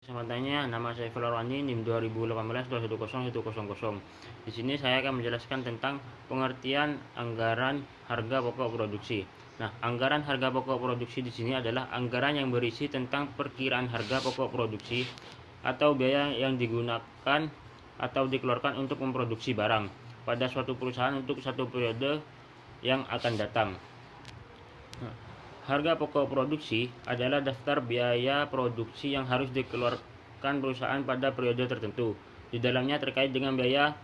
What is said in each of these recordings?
Kesempatannya, nama saya Felarwani, NIM 2018-210-100. Di sini saya akan menjelaskan tentang pengertian anggaran harga pokok produksi. Nah, anggaran harga pokok produksi di sini adalah anggaran yang berisi tentang perkiraan harga pokok produksi atau biaya yang digunakan atau dikeluarkan untuk memproduksi barang pada suatu perusahaan untuk satu periode yang akan datang. Harga pokok produksi adalah daftar biaya produksi yang harus dikeluarkan perusahaan pada periode tertentu. Di dalamnya terkait dengan biaya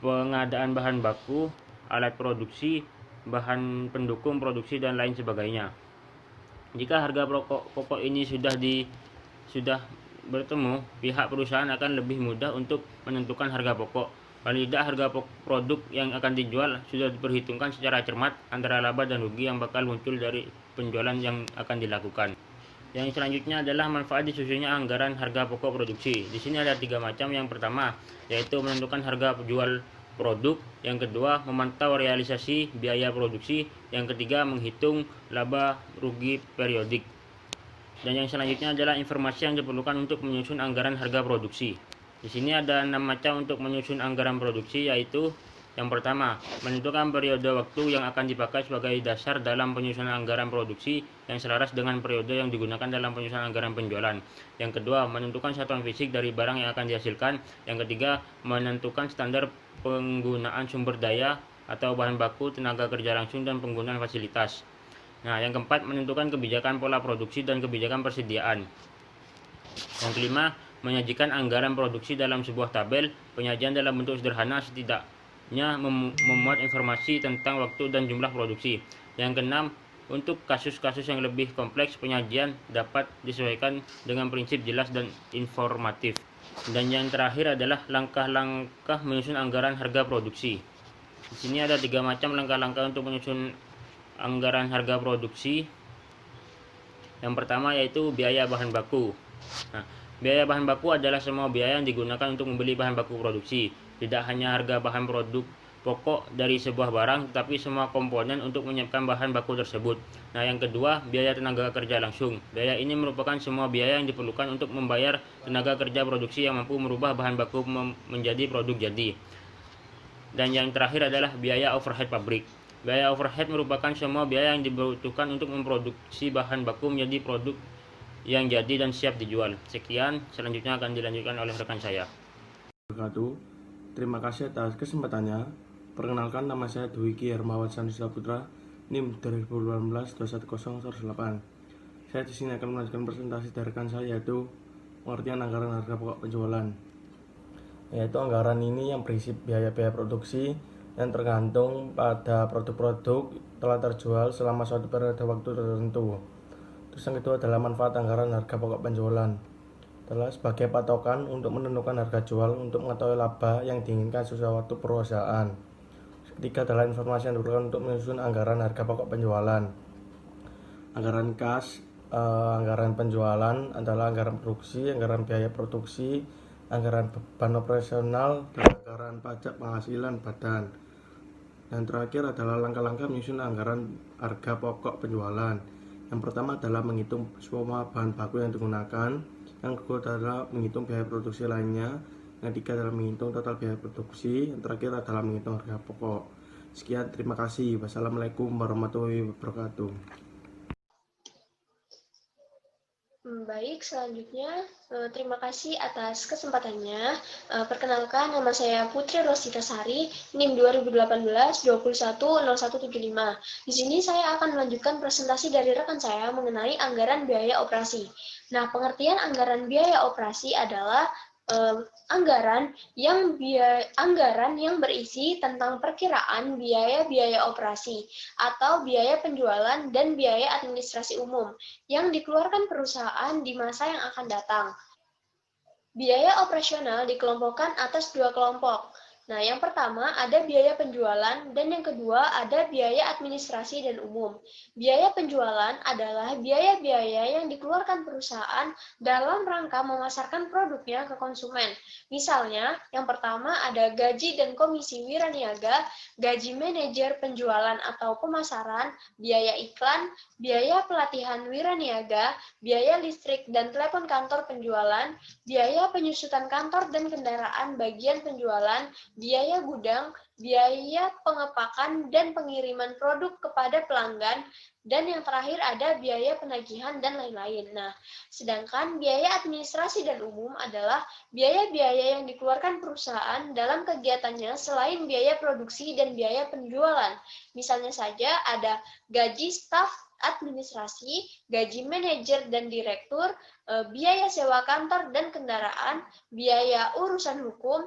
pengadaan bahan baku, alat produksi, bahan pendukung produksi dan lain sebagainya. Jika harga pokok ini sudah bertemu, pihak perusahaan akan lebih mudah untuk menentukan harga pokok. Paling tidak harga produk yang akan dijual sudah diperhitungkan secara cermat antara laba dan rugi yang bakal muncul dari penjualan yang akan dilakukan. Yang selanjutnya adalah manfaat disusunnya anggaran harga pokok produksi. Di sini ada 3 macam. Yang pertama yaitu menentukan harga jual produk, yang kedua memantau realisasi biaya produksi, yang ketiga menghitung laba rugi periodik. Dan yang selanjutnya adalah informasi yang diperlukan untuk menyusun anggaran harga produksi. Di sini ada 6 macam untuk menyusun anggaran produksi, yaitu yang pertama, menentukan periode waktu yang akan dipakai sebagai dasar dalam penyusunan anggaran produksi yang selaras dengan periode yang digunakan dalam penyusunan anggaran penjualan. Yang kedua, menentukan satuan fisik dari barang yang akan dihasilkan. Yang ketiga, menentukan standar penggunaan sumber daya atau bahan baku, tenaga kerja langsung, dan penggunaan fasilitas. Nah, yang keempat, menentukan kebijakan pola produksi dan kebijakan persediaan. Yang kelima, menyajikan anggaran produksi dalam sebuah tabel. Penyajian dalam bentuk sederhana setidaknya memuat informasi tentang waktu dan jumlah produksi. Yang keenam, untuk kasus-kasus yang lebih kompleks, penyajian dapat disesuaikan dengan prinsip jelas dan informatif. Dan yang terakhir adalah langkah-langkah menyusun anggaran harga produksi. Di sini ada 3 macam langkah-langkah untuk menyusun anggaran harga produksi. Yang pertama yaitu biaya bahan baku. Nah, biaya bahan baku adalah semua biaya yang digunakan untuk membeli bahan baku produksi. Tidak hanya harga bahan produk pokok dari sebuah barang, tetapi semua komponen untuk menyiapkan bahan baku tersebut. Nah, yang kedua, biaya tenaga kerja langsung. Biaya ini merupakan semua biaya yang diperlukan untuk membayar tenaga kerja produksi yang mampu merubah bahan baku menjadi produk jadi. Dan yang terakhir adalah biaya overhead pabrik. Biaya overhead merupakan semua biaya yang dibutuhkan untuk memproduksi bahan baku menjadi produk yang jadi dan siap dijual. Sekian, selanjutnya akan dilanjutkan oleh rekan saya. Terima kasih atas kesempatannya. Perkenalkan, nama saya Dwiki Hermawan Sanisa Putra, NIM 2018-210-108. Saya di sini akan melanjutkan presentasi dari rekan saya, yaitu pengertian anggaran harga pokok penjualan. Yaitu anggaran ini yang berisi biaya-biaya produksi yang tergantung pada produk-produk telah terjual selama suatu periode waktu tertentu. Terus yang kedua adalah manfaat anggaran harga pokok penjualan. Adalah sebagai patokan untuk menentukan harga jual untuk mengetahui laba yang diinginkan suatu perusahaan. Ketiga adalah informasi yang diperlukan untuk menyusun anggaran harga pokok penjualan. Anggaran kas, anggaran penjualan adalah anggaran produksi, anggaran biaya produksi, anggaran beban operasional, dan anggaran pajak penghasilan badan. Dan terakhir adalah langkah-langkah menyusun anggaran harga pokok penjualan. Yang pertama adalah menghitung semua bahan baku yang digunakan. Yang kedua adalah menghitung biaya produksi lainnya. Yang ketiga adalah menghitung total biaya produksi. Yang terakhir adalah menghitung harga pokok. Sekian, terima kasih. Wassalamualaikum warahmatullahi wabarakatuh. Baik, selanjutnya terima kasih atas kesempatannya. Perkenalkan, nama saya Putri Rosita Sari, NIM 2018-210175. Di sini saya akan melanjutkan presentasi dari rekan saya mengenai anggaran biaya operasi. Nah, pengertian anggaran biaya operasi adalah anggaran yang berisi tentang perkiraan biaya-biaya operasi atau biaya penjualan dan biaya administrasi umum yang dikeluarkan perusahaan di masa yang akan datang. Biaya operasional dikelompokkan atas 2 kelompok, Nah, yang pertama ada biaya penjualan dan yang kedua ada biaya administrasi dan umum. Biaya penjualan adalah biaya-biaya yang dikeluarkan perusahaan dalam rangka memasarkan produknya ke konsumen. Misalnya, yang pertama ada gaji dan komisi wiraniaga, gaji manajer penjualan atau pemasaran, biaya iklan, biaya pelatihan wiraniaga, biaya listrik dan telepon kantor penjualan, biaya penyusutan kantor dan kendaraan bagian penjualan, biaya gudang, biaya pengepakan dan pengiriman produk kepada pelanggan, dan yang terakhir ada biaya penagihan dan lain-lain. Nah, sedangkan biaya administrasi dan umum adalah biaya-biaya yang dikeluarkan perusahaan dalam kegiatannya selain biaya produksi dan biaya penjualan. Misalnya saja ada gaji staf administrasi, gaji manajer dan direktur, biaya sewa kantor dan kendaraan, biaya urusan hukum,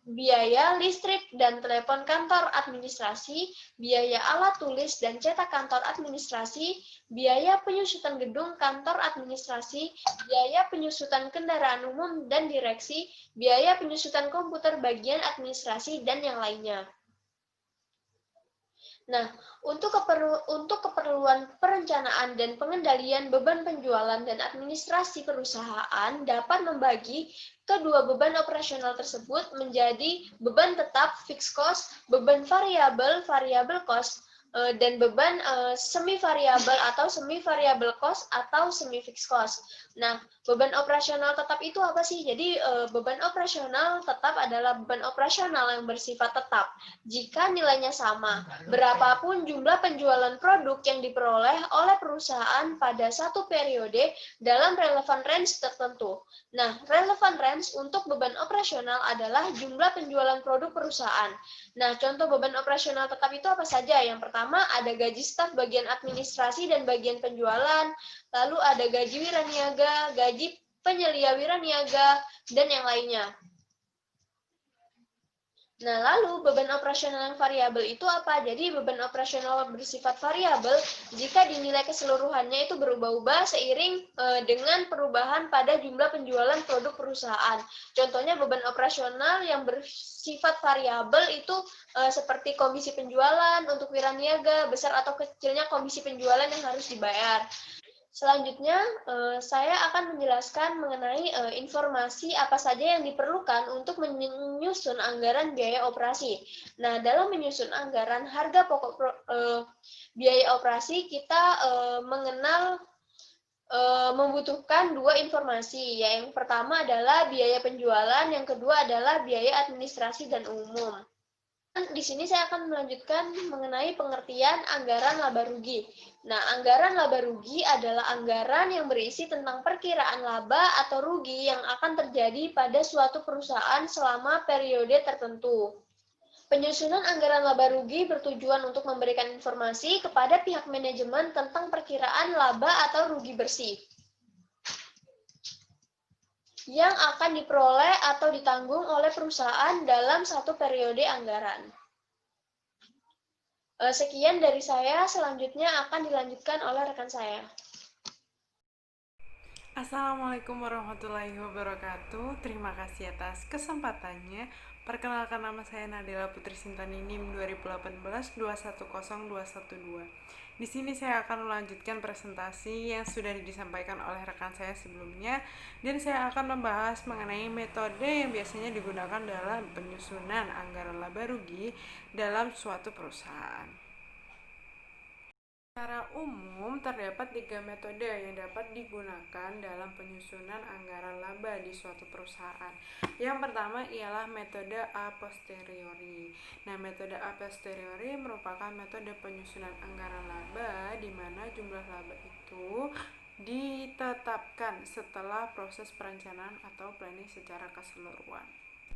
biaya listrik dan telepon kantor administrasi, biaya alat tulis dan cetak kantor administrasi, biaya penyusutan gedung kantor administrasi, biaya penyusutan kendaraan umum dan direksi, biaya penyusutan komputer bagian administrasi, dan yang lainnya. Nah, untuk keperluan perencanaan dan pengendalian beban penjualan dan administrasi perusahaan dapat membagi kedua beban operasional tersebut menjadi beban tetap fixed cost, beban variabel variable cost, dan beban semi variabel atau semi variable cost atau semi fixed cost. Nah, beban operasional tetap itu apa sih? Jadi beban operasional tetap adalah beban operasional yang bersifat tetap jika nilainya sama, berapapun jumlah penjualan produk yang diperoleh oleh perusahaan pada satu periode dalam relevan range tertentu. Nah, relevan range untuk beban operasional adalah jumlah penjualan produk perusahaan. Nah, contoh beban operasional tetap itu apa saja? Yang pertama ada gaji staf bagian administrasi dan bagian penjualan, lalu ada gaji wiraniaga, gaji penyelia wiraniaga, dan yang lainnya. Nah, lalu beban operasional yang variabel itu apa? Jadi beban operasional bersifat variabel jika dinilai keseluruhannya itu berubah-ubah seiring dengan perubahan pada jumlah penjualan produk perusahaan. Contohnya beban operasional yang bersifat variabel itu seperti komisi penjualan untuk wiraniaga, besar atau kecilnya komisi penjualan yang harus dibayar. Selanjutnya, saya akan menjelaskan mengenai informasi apa saja yang diperlukan untuk menyusun anggaran biaya operasi. Nah, dalam menyusun anggaran harga pokok biaya operasi, kita membutuhkan dua informasi. Yang pertama adalah biaya penjualan, yang kedua adalah biaya administrasi dan umum. Di sini saya akan melanjutkan mengenai pengertian anggaran laba rugi. Nah, anggaran laba rugi adalah anggaran yang berisi tentang perkiraan laba atau rugi yang akan terjadi pada suatu perusahaan selama periode tertentu. Penyusunan anggaran laba rugi bertujuan untuk memberikan informasi kepada pihak manajemen tentang perkiraan laba atau rugi bersih yang akan diperoleh atau ditanggung oleh perusahaan dalam satu periode anggaran. Sekian dari saya, selanjutnya akan dilanjutkan oleh rekan saya. Assalamualaikum warahmatullahi wabarakatuh. Terima kasih atas kesempatannya. Perkenalkan, nama saya Nadila Putri Sintani, NIM 2018-210212. Di sini saya akan melanjutkan presentasi yang sudah disampaikan oleh rekan saya sebelumnya, dan saya akan membahas mengenai metode yang biasanya digunakan dalam penyusunan anggaran laba rugi dalam suatu perusahaan. Secara umum, terdapat 3 metode yang dapat digunakan dalam penyusunan anggaran laba di suatu perusahaan. Yang pertama ialah metode a posteriori. Nah, metode a posteriori merupakan metode penyusunan anggaran laba di mana jumlah laba itu ditetapkan setelah proses perencanaan atau planning secara keseluruhan.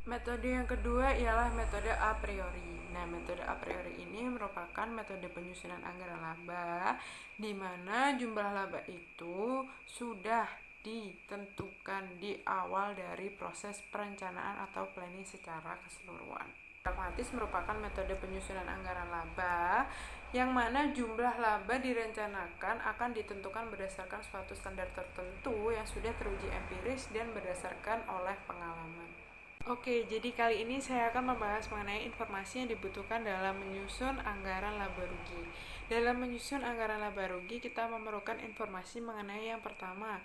Metode yang kedua ialah metode a priori. Nah, metode a priori ini merupakan metode penyusunan anggaran laba di mana jumlah laba itu sudah ditentukan di awal dari proses perencanaan atau planning secara keseluruhan. Otomatis merupakan metode penyusunan anggaran laba yang mana jumlah laba direncanakan akan ditentukan berdasarkan suatu standar tertentu yang sudah teruji empiris dan berdasarkan oleh pengalaman. Oke, jadi kali ini saya akan membahas mengenai informasi yang dibutuhkan dalam menyusun anggaran laba rugi. Dalam menyusun anggaran laba rugi, kita memerlukan informasi mengenai yang pertama,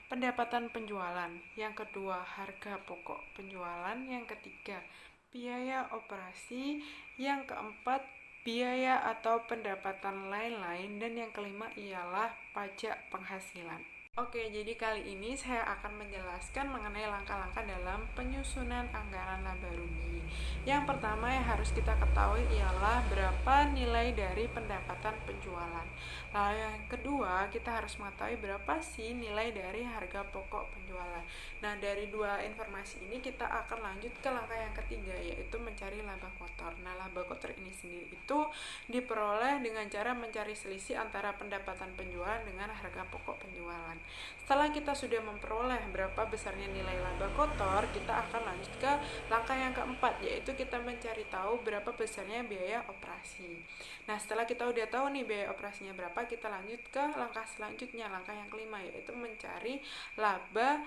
pendapatan penjualan, yang kedua, harga pokok penjualan, yang ketiga, biaya operasi, yang keempat, biaya atau pendapatan lain-lain, dan yang kelima ialah pajak penghasilan. Oke, jadi kali ini saya akan menjelaskan mengenai langkah-langkah dalam penyusunan anggaran laba rugi. Yang pertama yang harus kita ketahui ialah berapa nilai dari pendapatan penjualan. Lalu yang kedua, kita harus mengetahui berapa sih nilai dari harga pokok penjualan. Nah, dari dua informasi ini kita akan lanjut ke langkah yang ketiga, yaitu mencari laba kotor. Nah, laba kotor ini sendiri itu diperoleh dengan cara mencari selisih antara pendapatan penjualan dengan harga pokok penjualan. Setelah kita sudah memperoleh berapa besarnya nilai laba kotor, kita akan lanjut ke langkah yang keempat, yaitu kita mencari tahu berapa besarnya biaya operasi. Nah, setelah kita udah tahu nih biaya operasinya berapa, kita lanjut ke langkah selanjutnya, langkah yang kelima, yaitu mencari laba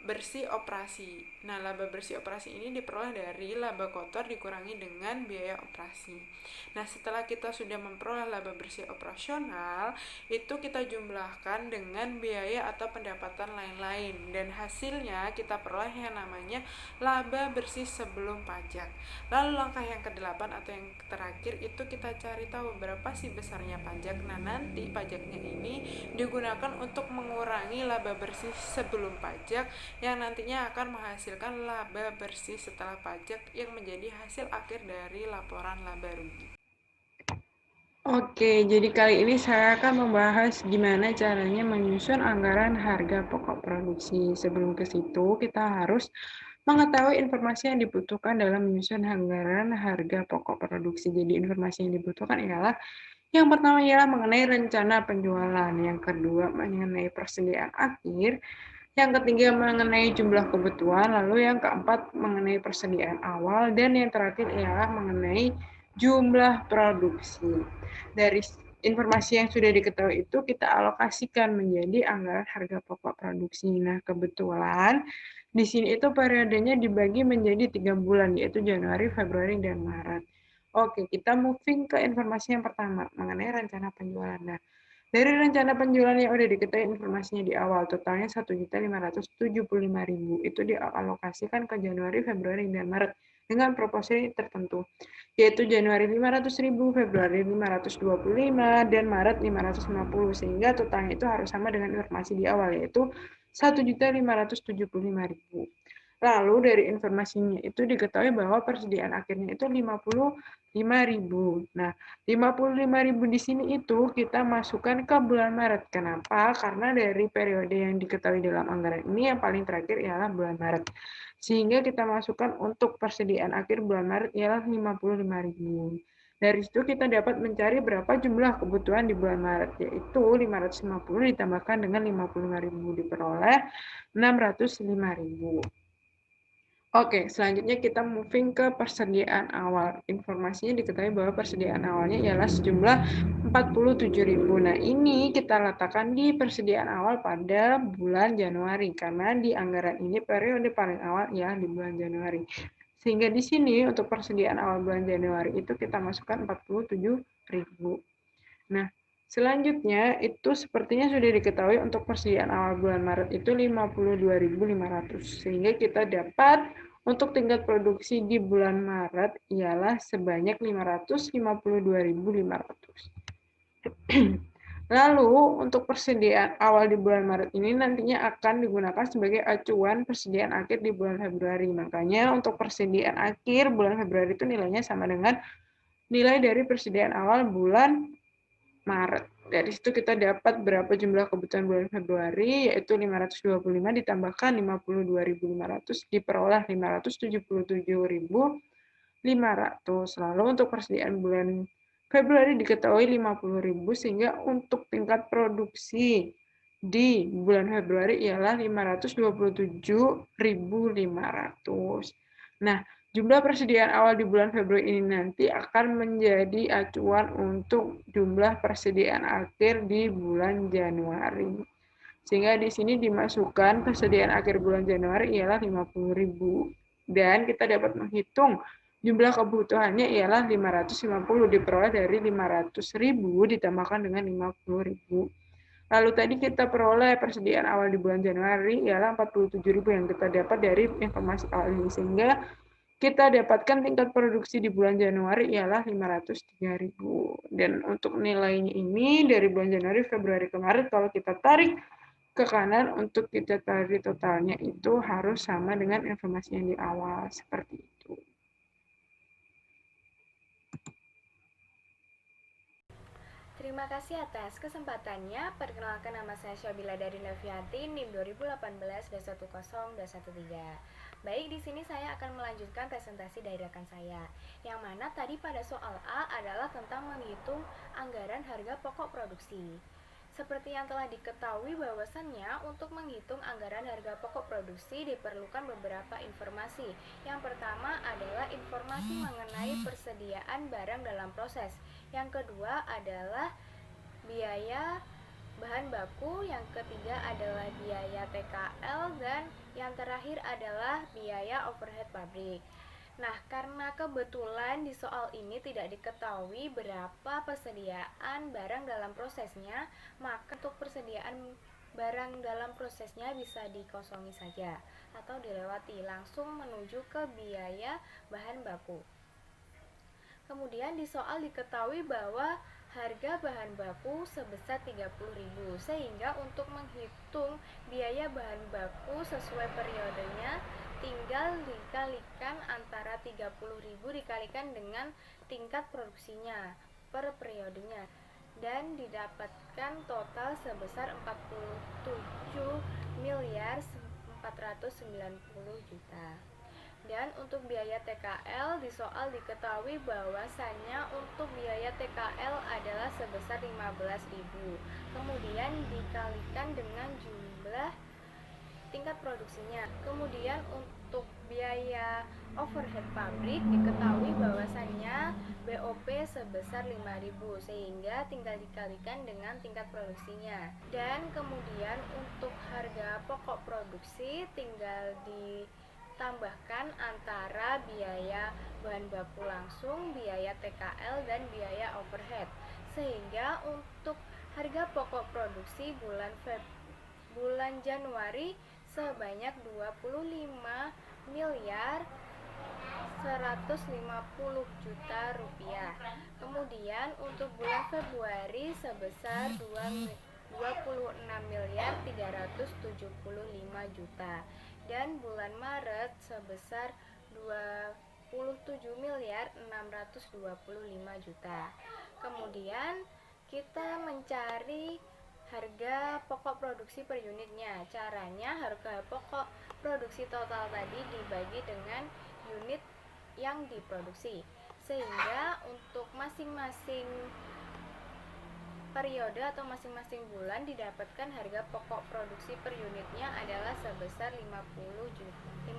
bersih operasi. Nah, laba bersih operasi ini diperoleh dari laba kotor dikurangi dengan biaya operasi. Nah, setelah kita sudah memperoleh laba bersih operasional, itu kita jumlahkan dengan biaya atau pendapatan lain-lain, dan hasilnya kita peroleh yang namanya laba bersih sebelum pajak. Lalu langkah yang ke-8 atau yang terakhir itu kita cari tahu berapa sih besarnya pajak. Nah, nanti pajaknya ini digunakan untuk mengurangi laba bersih sebelum pajak yang nantinya akan menghasilkan laba bersih setelah pajak yang menjadi hasil akhir dari laporan laba rugi. Oke, jadi kali ini saya akan membahas gimana caranya menyusun anggaran harga pokok produksi. Sebelum ke situ, kita harus mengetahui informasi yang dibutuhkan dalam menyusun anggaran harga pokok produksi. Jadi informasi yang dibutuhkan ialah yang pertama ialah mengenai rencana penjualan, yang kedua mengenai persediaan akhir, yang ketiga mengenai jumlah kebutuhan, lalu yang keempat mengenai persediaan awal, dan yang terakhir ialah mengenai jumlah produksi. Dari informasi yang sudah diketahui itu kita alokasikan menjadi anggaran harga pokok produksi. Nah, kebetulan di sini itu periodenya dibagi menjadi 3 bulan, yaitu Januari, Februari, dan Maret. Oke, kita moving ke informasi yang pertama mengenai rencana penjualan. Nah, dari rencana penjualan yang udah diketahui informasinya di awal, totalnya 1.575.000 itu dialokasikan ke Januari, Februari, dan Maret dengan proporsi tertentu, yaitu Januari 500.000, Februari 525, dan Maret 550, sehingga totalnya itu harus sama dengan informasi di awal, yaitu 1.575.000. Lalu dari informasinya itu diketahui bahwa persediaan akhirnya itu 55.000. Nah, 55.000 di sini itu kita masukkan ke bulan Maret. Kenapa? Karena dari periode yang diketahui dalam anggaran ini yang paling terakhir ialah bulan Maret. Sehingga kita masukkan untuk persediaan akhir bulan Maret ialah 55.000. Dari situ kita dapat mencari berapa jumlah kebutuhan di bulan Maret, yaitu 550 ditambahkan dengan 55.000 diperoleh 605.000. Oke, selanjutnya kita moving ke persediaan awal. Informasinya diketahui bahwa persediaan awalnya ialah sejumlah 47.000. Nah, ini kita letakkan di persediaan awal pada bulan Januari, karena di anggaran ini periode paling awal ialah di bulan Januari. Sehingga di sini untuk persediaan awal bulan Januari itu kita masukkan 47.000. Nah, selanjutnya itu sepertinya sudah diketahui untuk persediaan awal bulan Maret itu 52.500. Sehingga kita dapat untuk tingkat produksi di bulan Maret ialah sebanyak 552.500. Lalu untuk persediaan awal di bulan Maret ini nantinya akan digunakan sebagai acuan persediaan akhir di bulan Februari. Makanya untuk persediaan akhir bulan Februari itu nilainya sama dengan nilai dari persediaan awal bulan Maret. Dari situ kita dapat berapa jumlah kebutuhan bulan Februari, yaitu 525 ditambahkan 52.500 diperoleh 577.500. Lalu untuk persediaan bulan Februari diketahui 50.000, sehingga untuk tingkat produksi di bulan Februari ialah 527.500. Nah, jumlah persediaan awal di bulan Februari ini nanti akan menjadi acuan untuk jumlah persediaan akhir di bulan Januari. Sehingga di sini dimasukkan persediaan akhir bulan Januari ialah 50.000. Dan kita dapat menghitung jumlah kebutuhannya ialah 550 diperoleh dari 500.000 ditambahkan dengan 50.000. Lalu tadi kita peroleh persediaan awal di bulan Januari ialah 47.000 yang kita dapat dari informasi awal ini, sehingga kita dapatkan tingkat produksi di bulan Januari ialah 503.000. Dan untuk nilainya ini dari bulan Januari, Februari ke Maret, kalau kita tarik ke kanan untuk kita tarik totalnya itu harus sama dengan informasi yang di awal, seperti itu. Terima kasih atas kesempatannya. Perkenalkan, nama saya Syabila dari Navianti, NIM 2018-10210-13. Baik, di sini saya akan melanjutkan presentasi dari rekan saya. Yang mana tadi pada soal A adalah tentang menghitung anggaran harga pokok produksi. Seperti yang telah diketahui bahwasannya untuk menghitung anggaran harga pokok produksi diperlukan beberapa informasi. Yang pertama adalah informasi mengenai persediaan barang dalam proses. Yang kedua adalah biaya bahan baku, yang ketiga adalah biaya TKL, dan yang terakhir adalah biaya overhead pabrik. Nah, karena kebetulan di soal ini tidak diketahui berapa persediaan barang dalam prosesnya, maka untuk persediaan barang dalam prosesnya bisa dikosongi saja atau dilewati, langsung menuju ke biaya bahan baku. Kemudian di soal diketahui bahwa harga bahan baku sebesar 30.000, sehingga untuk menghitung biaya bahan baku sesuai periodenya tinggal dikalikan antara 30.000 dikalikan dengan tingkat produksinya per periodenya, dan didapatkan total sebesar 47.490.000.000. Dan untuk biaya TKL di soal diketahui bahwasannya untuk biaya TKL adalah sebesar 15.000. Kemudian dikalikan dengan jumlah tingkat produksinya. Kemudian untuk biaya overhead pabrik diketahui bahwasannya BOP sebesar 5.000, sehingga tinggal dikalikan dengan tingkat produksinya. Dan kemudian untuk harga pokok produksi tinggal ditambahkan antara biaya bahan baku langsung, biaya TKL, dan biaya overhead, sehingga untuk harga pokok produksi bulan Januari sebanyak 25.150.000.000 rupiah. Kemudian untuk bulan Februari sebesar 26.375.000.000, dan bulan Maret sebesar 27.625.000.000. Kemudian kita mencari harga pokok produksi per unitnya. Caranya, harga pokok produksi total tadi dibagi dengan unit yang diproduksi, sehingga untuk masing-masing periode atau masing-masing bulan didapatkan harga pokok produksi per unitnya adalah sebesar 50.000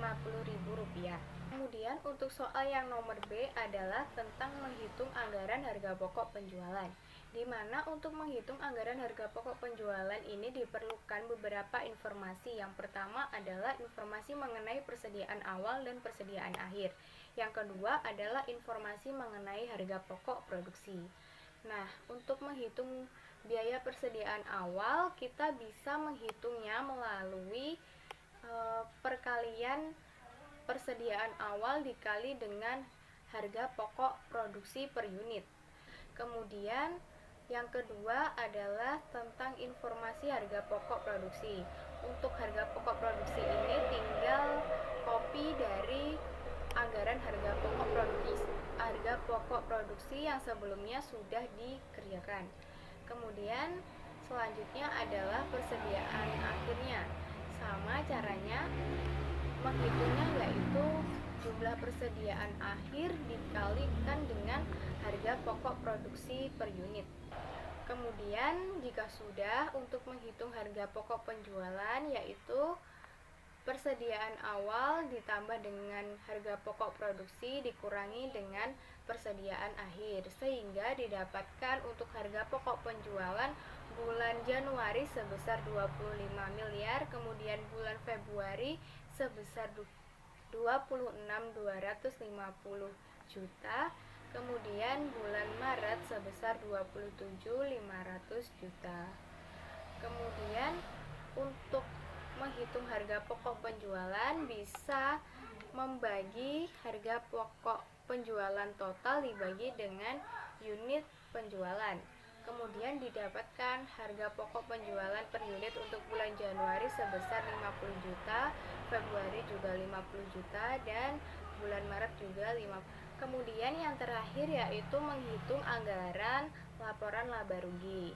rupiah. Kemudian untuk soal yang nomor B adalah tentang menghitung anggaran harga pokok penjualan, di mana untuk menghitung anggaran harga pokok penjualan ini diperlukan beberapa informasi. Yang pertama adalah informasi mengenai persediaan awal dan persediaan akhir. Yang kedua adalah informasi mengenai harga pokok produksi. Nah, untuk menghitung biaya persediaan awal, kita bisa menghitungnya melalui perkalian persediaan awal dikali dengan harga pokok produksi per unit. Kemudian yang kedua adalah tentang informasi harga pokok produksi. Untuk harga pokok produksi ini tinggal copy dari anggaran harga pokok produksi yang sebelumnya sudah dikerjakan. Kemudian selanjutnya adalah persediaan akhirnya. Sama caranya menghitungnya, yaitu jumlah persediaan akhir dikalikan dengan harga pokok produksi per unit. Kemudian jika sudah, untuk menghitung harga pokok penjualan, yaitu persediaan awal ditambah dengan harga pokok produksi dikurangi dengan persediaan akhir, sehingga didapatkan untuk harga pokok penjualan bulan Januari sebesar 25 miliar, kemudian bulan Februari sebesar 26.250 juta. Kemudian bulan Maret sebesar 27.500 juta. Kemudian untuk menghitung harga pokok penjualan bisa membagi harga pokok penjualan total dibagi dengan unit penjualan. Kemudian didapatkan harga pokok penjualan per unit untuk bulan Januari sebesar 50 juta, Februari juga 50 juta, dan bulan Maret juga 50. Kemudian yang terakhir yaitu menghitung anggaran laporan laba rugi.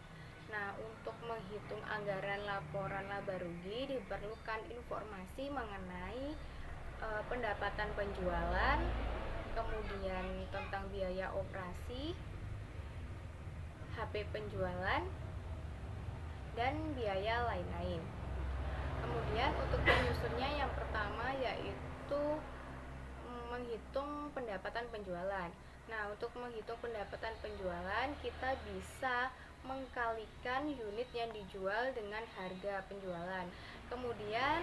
Nah, untuk menghitung anggaran laporan laba rugi diperlukan informasi mengenai pendapatan penjualan, kemudian tentang biaya operasi, HP penjualan, dan biaya lain-lain. Kemudian untuk penyusunnya yang pertama yaitu menghitung pendapatan penjualan. Nah, untuk menghitung pendapatan penjualan kita bisa mengkalikan unit yang dijual dengan harga penjualan. Kemudian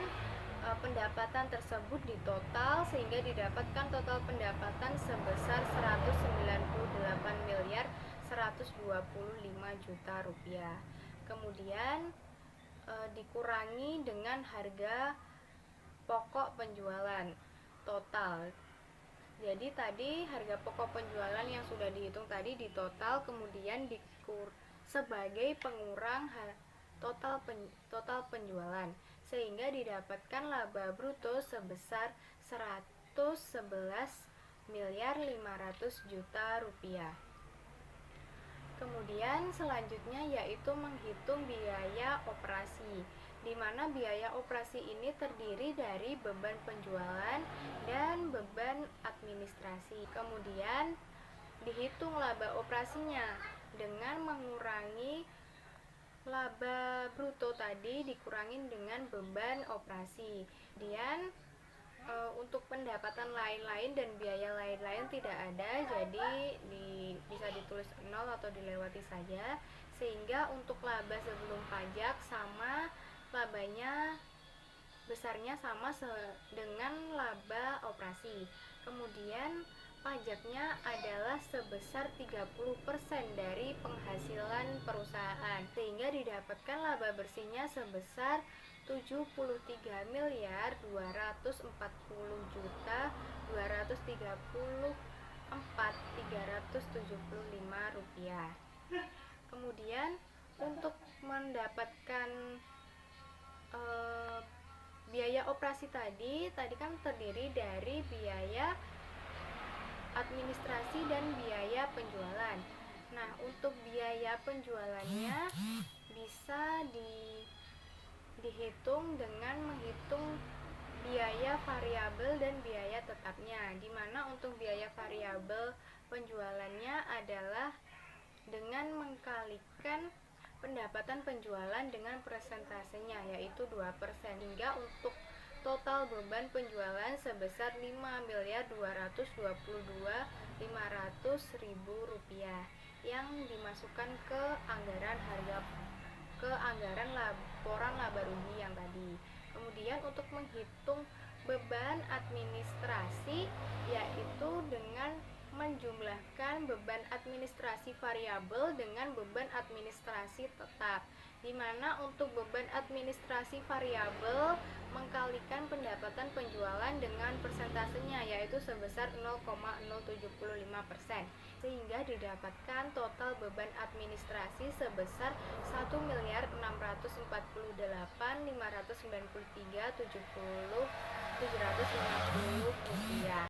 pendapatan tersebut ditotal sehingga didapatkan total pendapatan sebesar 198.125 juta rupiah. Kemudian dikurangi dengan harga pokok penjualan total. Jadi tadi harga pokok penjualan yang sudah dihitung tadi ditotal, kemudian sebagai pengurang total penjualan, sehingga didapatkan laba bruto sebesar 111.500 juta rupiah. Kemudian selanjutnya yaitu menghitung biaya operasi, di mana biaya operasi ini terdiri dari beban penjualan dan beban administrasi. Kemudian dihitung laba operasinya dengan mengurangi laba bruto tadi dikurangi dengan beban operasi. Kemudian untuk pendapatan lain-lain dan biaya lain-lain tidak ada, jadi bisa ditulis 0 atau dilewati saja, sehingga untuk laba sebelum pajak sama labanya besarnya sama dengan laba operasi. Kemudian pajaknya adalah sebesar 30% dari penghasilan perusahaan, sehingga didapatkan laba bersihnya sebesar 73.240.234.375 rupiah. Kemudian untuk mendapatkan biaya operasi tadi kan terdiri dari biaya administrasi dan biaya penjualan. Nah, untuk biaya penjualannya bisa dihitung dengan menghitung biaya variabel dan biaya tetapnya, di mana untuk biaya variabel penjualannya adalah dengan mengkalikan pendapatan penjualan dengan persentasenya yaitu 2%, hingga untuk total beban penjualan sebesar 5.222.500.000 rupiah yang dimasukkan ke anggaran laporan laba rugi yang tadi. Kemudian untuk menghitung beban administrasi yaitu dengan menjumlahkan beban administrasi variabel dengan beban administrasi tetap, di mana untuk beban administrasi variabel mengkalikan pendapatan penjualan dengan persentasenya yaitu sebesar 0,075%, sehingga didapatkan total beban administrasi sebesar 1.648.593.750 rupiah.